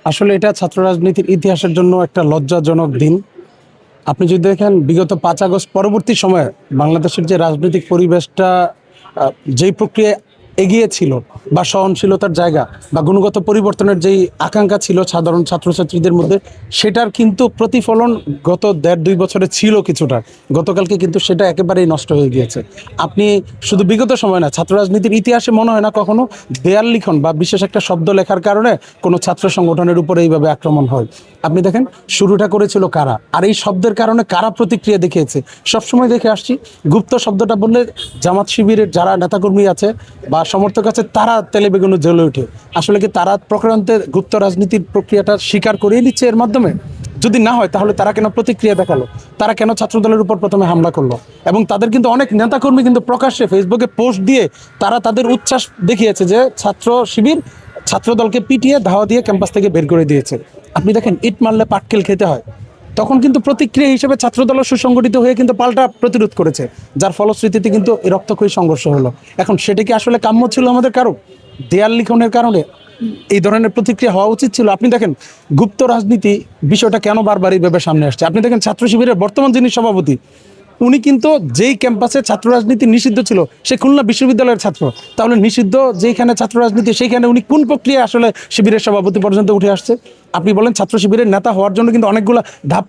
আসলে এটা ছাত্র রাজনীতির ইতিহাসের জন্য একটা লজ্জাজনক দিন। আপনি যদি দেখেন বিগত 5 আগস্ট পরবর্তী সময়ে বাংলাদেশের যে রাজনৈতিক পরিবেশটা যেই প্রক্রিয়ায় এগিয়ে ছিল বা সহনশীলতার জায়গা বা গুণগত পরিবর্তনের যেই আকাঙ্ক্ষা ছিল সাধারণ ছাত্রছাত্রীদের মধ্যে, সেটার কিন্তু প্রতিফলন গত 1.5-2 বছরে ছিল কিছুটা। গতকালকে কিন্তু সেটা একেবারেই নষ্ট হয়ে গিয়েছে। আপনি শুধু বিগত সময় না, ছাত্র রাজনীতির ইতিহাসে মনে হয় না কখনো দেয়াল লিখন বা বিশেষ একটা শব্দ লেখার কারণে কোনো ছাত্র সংগঠনের উপরে এইভাবে আক্রমণ হয়। আপনি দেখেন শুরুটা করেছিল কারা, আর এই শব্দের কারণে কারা প্রতিক্রিয়া দেখিয়েছে। সবসময় দেখে আসছি গুপ্ত শব্দটা বললে জামাত শিবিরের যারা নেতাকর্মী আছে বা সমর্থক আছে তারা তেলেবেগুনে জ্বলে ওঠে। আসলে কি তারা প্রকৃতান্তে গুপ্ত রাজনীতির প্রক্রিয়াটা স্বীকার করিয়ে নিচ্ছে এর মাধ্যমে? যদি না হয় তাহলে তারা কেন প্রতিক্রিয়া দেখালো? তারা কেন ছাত্রদলের উপর প্রথমে হামলা করলো? এবং তাদের কিন্তু অনেক নেতাকর্মী কিন্তু প্রকাশ্যে ফেসবুকে পোস্ট দিয়ে তারা তাদের উচ্ছ্বাস দেখিয়েছে যে ছাত্র শিবির ছাত্রদলকে পিটিয়ে ধাওয়া দিয়ে ক্যাম্পাস থেকে বের করে দিয়েছে। আপনি দেখেন ইট মারলে পাটকেল খেতে হয়। তখন কিন্তু প্রতিক্রিয়া হিসেবে ছাত্রদল সুসংগঠিত হয়ে কিন্তু পাল্টা প্রতিরোধ করেছে, যার ফলশ্রুতিতে কিন্তু এই রক্তক্ষয়ী সংঘর্ষ হলো। এখন সেটা কি আসলে কাম্য ছিল আমাদের কারো? দেয়াল লিখনের কারণে এই ধরনের প্রতিক্রিয়া হওয়া উচিত ছিল? আপনি দেখেন গুপ্ত রাজনীতি বিষয়টা কেন বারবার এইভাবে সামনে আসছে। আপনি দেখেন ছাত্র শিবিরের বর্তমান যিনি সভাপতি, উনি কিন্তু যেই ক্যাম্পাসে ছাত্র রাজনীতি নিষিদ্ধ ছিল সে খুলনা বিশ্ববিদ্যালয়ের ছাত্র। তাহলে নিষিদ্ধ যেখানে ছাত্র রাজনীতি সেইখানে উনি কোন প্রক্রিয়া আসলে শিবিরের সভাপতি পর্যন্ত উঠে আসছে? আপনি বলেন ছাত্র শিবিরের নেতা হওয়ার জন্য কিন্তু অনেকগুলো ধাপ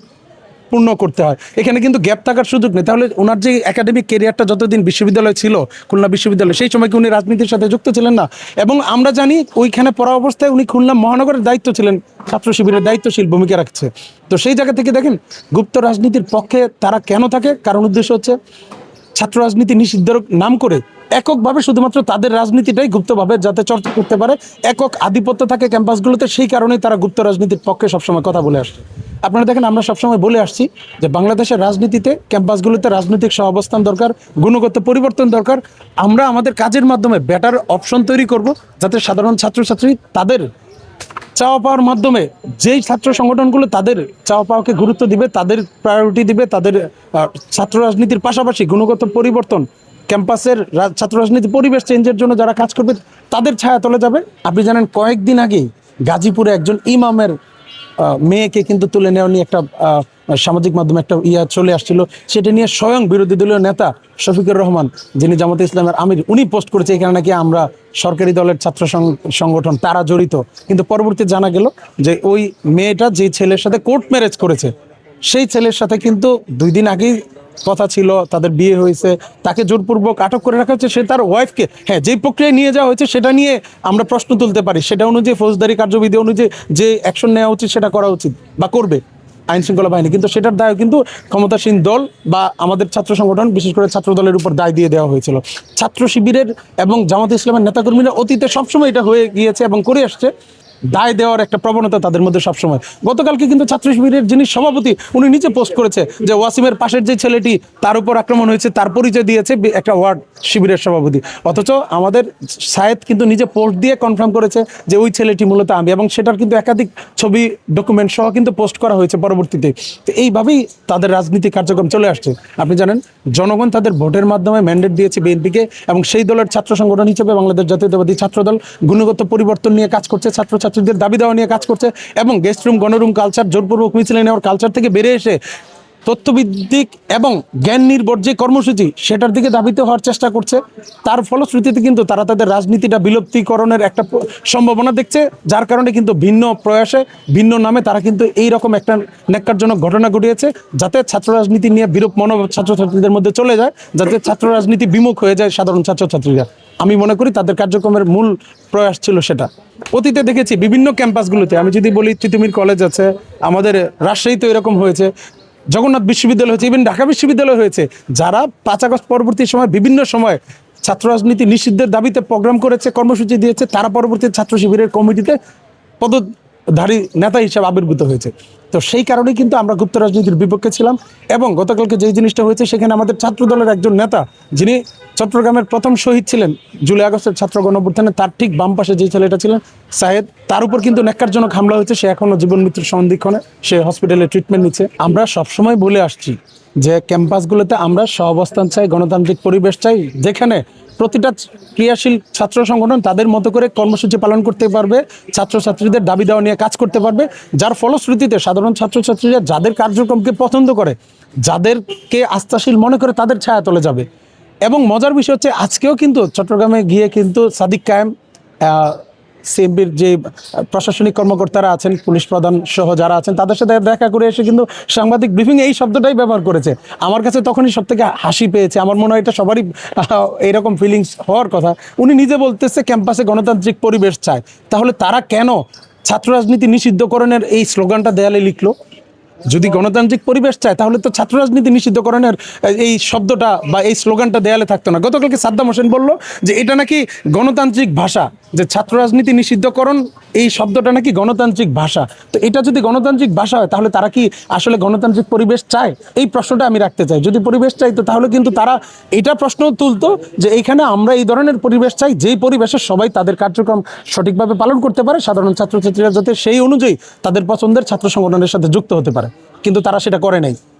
পূর্ণ করতে হয়, এখানে কিন্তু গ্যাপ থাকার সুযোগ নেই। তাহলে ওনার যে একাডেমিক ক্যারিয়ারটা যতদিন বিশ্ববিদ্যালয় ছিল, খুলনা বিশ্ববিদ্যালয়, সেই সময় কি উনি রাজনীতির সাথে যুক্ত ছিলেন না? এবং আমরা জানি ওইখানে পড়া অবস্থায় উনি খুলনা মহানগরের দায়িত্ব ছিলেন, ছাত্র শিবিরের দায়িত্বশীল ভূমিকা রাখছে। তো সেই জায়গা থেকে দেখেন গুপ্ত রাজনীতির পক্ষে তারা কেন থাকে? কারণ উদ্দেশ্য হচ্ছে ছাত্র রাজনীতি নিষিদ্ধের নাম করে এককভাবে শুধুমাত্র তাদের রাজনীতিটাই গুপ্তভাবে যাতে চর্চা করতে পারে, একক আধিপত্য থাকে ক্যাম্পাসগুলোতে, সেই কারণেই তারা গুপ্ত রাজনীতির পক্ষে সবসময় কথা বলে আসছে। আপনারা দেখেন আমরা সবসময় বলে আসছি যে বাংলাদেশের রাজনীতিতে ক্যাম্পাসগুলোতে রাজনৈতিক সহাবস্থান দরকার, গুণগত পরিবর্তন দরকার। আমরা আমাদের কাজের মাধ্যমে বেটার অপশন তৈরি করব যাতে সাধারণ ছাত্রছাত্রী তাদের চাওয়া পাওয়ার মাধ্যমে যেই ছাত্র সংগঠনগুলো তাদের চাওয়া পাওয়াকে গুরুত্ব দিবে, তাদের প্রায়োরিটি দিবে, তাদের ছাত্র রাজনীতির পাশাপাশি গুণগত পরিবর্তন, ক্যাম্পাসের ছাত্র রাজনীতি পরিবেশ চেঞ্জের জন্য যারা কাজ করবে তাদের ছায়া তলে যাবে। আপনি জানেন কয়েকদিন আগেই গাজীপুরে একজন ইমামের মেয়েকে কিন্তু তুলে নেওয়া নিয়ে একটা সামাজিক মাধ্যমে একটা চলে আসছিল। সেটা নিয়ে স্বয়ং বিরোধী দলীয় নেতা শফিকুর রহমান, যিনি জামাতে ইসলামের আমির, উনি পোস্ট করেছে এখানে নাকি আমরা সরকারি দলের ছাত্র সংগঠন তারা জড়িত। কিন্তু পরবর্তীতে জানা গেল যে ওই মেয়েটা যে ছেলের সাথে কোর্ট ম্যারেজ করেছে সেই ছেলের সাথে কিন্তু 2 দিন আগেই কথা ছিল, তাদের বিয়ে হয়েছে, তাকে জোরপূর্বক আটক করে রাখা হচ্ছে। সে তার ওয়াইফকে, হ্যাঁ, যেই প্রক্রিয়ায় নিয়ে যাওয়া হয়েছে সেটা নিয়ে আমরা প্রশ্ন তুলতে পারি, সেটা অনুযায়ী ফৌজদারি কার্যবিধি অনুযায়ী যে অ্যাকশন নেওয়া উচিত সেটা করা উচিত বা করবে আইন শৃঙ্খলা বাহিনী, কিন্তু সেটার দায় কিন্তু ক্ষমতাসীন দল বা আমাদের ছাত্র সংগঠন, বিশেষ করে ছাত্র দলের উপর দায় দিয়ে দেওয়া হয়েছিল। ছাত্র শিবিরের এবং জামাত ইসলামের নেতাকর্মীরা অতীতে সবসময় এটা হয়ে গিয়েছে এবং করে আসছে, দায় দেওয়ার একটা প্রবণতা তাদের মধ্যে সবসময়। গতকালকে কিন্তু ছাত্র শিবিরের যিনি সভাপতি উনি নিচে পোস্ট করেছে যে ওয়াসিমের পাশের যে ছেলেটি তার উপর আক্রমণ হয়েছে, তার পরিচয় দিয়েছে একটা ওয়ার্ড শিবিরের সভাপতি। অথচ আমাদের সায়েদ কিন্তু নিজে পোস্ট দিয়ে কনফার্ম করেছে যে ওই ছেলেটি মূলত আমি, এবং সেটার কিন্তু একাধিক ছবি ডকুমেন্ট সহ কিন্তু পোস্ট করা হয়েছে পরবর্তীতে। তো এইভাবেই তাদের রাজনীতি কার্যক্রম চলে আসছে। আপনি জানেন জনগণ তাদের ভোটের মাধ্যমে ম্যান্ডেট দিয়েছে বিএনপিকে, এবং সেই দলের ছাত্র সংগঠন হিসেবে বাংলাদেশ জাতীয়তাবাদী ছাত্রদল গুণগত পরিবর্তন নিয়ে কাজ করছে, ছাত্রছাত্রীদের দাবি দেওয়া নিয়ে কাজ করছে, এবং গেস্ট রুম গণরুম কালচার, জোরপূর্বক মিছিলে নেওয়ার কালচার থেকে বেরিয়ে এসে তথ্যভিত্তিক এবং জ্ঞান নির্ভর যে কর্মসূচি সেটার দিকে ধাবিত হওয়ার চেষ্টা করছে। তার ফলশ্রুতিতে কিন্তু তারা তাদের রাজনীতিটা বিলুপ্তিকরণের একটা সম্ভাবনা দেখছে, যার কারণে কিন্তু ভিন্ন প্রয়াসে ভিন্ন নামে তারা কিন্তু এইরকম একটা ন্যাক্কারজনক ঘটনা ঘটিয়েছে, যাতে ছাত্র রাজনীতি নিয়ে বিরূপ মনোভাব ছাত্রছাত্রীদের মধ্যে চলে যায়, যাতে ছাত্র রাজনীতি বিমুখ হয়ে যায় সাধারণ ছাত্রছাত্রীরা। আমি মনে করি তাদের কার্যক্রমের মূল প্রয়াস ছিল সেটা। অতীতে দেখেছি বিভিন্ন ক্যাম্পাসগুলোতে, আমি যদি বলি তিতুমির কলেজ আছে, আমাদের রাজশাহীতে এরকম হয়েছে, জগন্নাথ বিশ্ববিদ্যালয় হয়েছে, ইভেন ঢাকা বিশ্ববিদ্যালয় হয়েছে, যারা 5 আগস্ট পরবর্তী সময় বিভিন্ন সময় ছাত্র রাজনীতি নিষিদ্ধের দাবিতে প্রোগ্রাম করেছে, কর্মসূচি দিয়েছে, তারা পরবর্তী ছাত্র শিবিরের কমিটিতে পদধারী নেতা হিসেবে আবির্ভূত হয়েছে। তো সেই কারণেই কিন্তু আমরা গুপ্ত রাজনীতির বিপক্ষে ছিলাম। এবং গতকালকে যেই জিনিসটা হয়েছে সেখানে আমাদের ছাত্র দলের একজন নেতা, যিনি চট্টগ্রামের প্রথম শহীদ ছিলেন জুলাই আগস্টের ছাত্র গণঅভ্যুত্থানে, তার ঠিক বাম পাশে যে ছেলেটা ছিলেন সায়েদ, তার উপর কিন্তু ন্যাক্কারজনক হামলা হয়েছে। সে এখনো জীবন মৃত্যুর সন্ধিক্ষণে, সে হসপিটালে ট্রিটমেন্ট নিচ্ছে। আমরা সবসময় বলে আসছি যে ক্যাম্পাসগুলোতে আমরা সহাবস্থান চাই, গণতান্ত্রিক পরিবেশ চাই, যেখানে প্রতিটা ক্রিয়াশীল ছাত্র সংগঠন তাদের মতো করে কর্মসূচি পালন করতে পারবে, ছাত্রছাত্রীদের দাবি দেওয়া নিয়ে কাজ করতে পারবে, যার ফলশ্রুতিতে সাধারণ ছাত্রছাত্রীরা যাদের কার্যক্রমকে পছন্দ করে, যাদেরকে আস্থাশীল মনে করে তাদের ছায়াতলে যাবে। এবং মজার বিষয় হচ্ছে আজকেও কিন্তু চট্টগ্রামে গিয়ে কিন্তু সাদিক কায়েম, সিএমপির যে প্রশাসনিক কর্মকর্তারা আছেন, পুলিশ প্রধান সহ যারা আছেন, তাদের সাথে দেখা করে এসে কিন্তু সাংবাদিক ব্রিফিং এই শব্দটাই ব্যবহার করেছে। আমার কাছে তখনই সব থেকে হাসি পেয়েছে। আমার মনে হয় এটা সবারই এরকম ফিলিংস হওয়ার কথা। উনি নিজে বলতেছে ক্যাম্পাসে গণতান্ত্রিক পরিবেশ চায়, তাহলে তারা কেন ছাত্র রাজনীতি নিষিদ্ধকরণের এই স্লোগানটা দেয়ালে লিখলো? যদি গণতান্ত্রিক পরিবেশ চায় তাহলে তো ছাত্র রাজনীতি নিষিদ্ধকরণের এই শব্দটা বা এই স্লোগানটা দেয়ালে থাকতো না। গতকালকে সাদ্দাম হোসেন বলল যে এটা নাকি গণতান্ত্রিক ভাষা, যে ছাত্র রাজনীতি নিষিদ্ধকরণ এই শব্দটা নাকি গণতান্ত্রিক ভাষা। তো এটা যদি গণতান্ত্রিক ভাষা হয় তাহলে তারা কি আসলে গণতান্ত্রিক পরিবেশ চায়? এই প্রশ্নটা আমি রাখতে চাই। যদি পরিবেশ চাইতো তাহলে কিন্তু তারা এটা প্রশ্ন তুলতো যে এইখানে আমরা এই ধরনের পরিবেশ চাই, যেই পরিবেশে সবাই তাদের কার্যক্রম সঠিকভাবে পালন করতে পারে, সাধারণ ছাত্রছাত্রীরা যাতে সেই অনুযায়ী তাদের পছন্দের ছাত্র সংগঠনের সাথে যুক্ত হতে পারে। কিন্তু তারা সেটা করে নাই।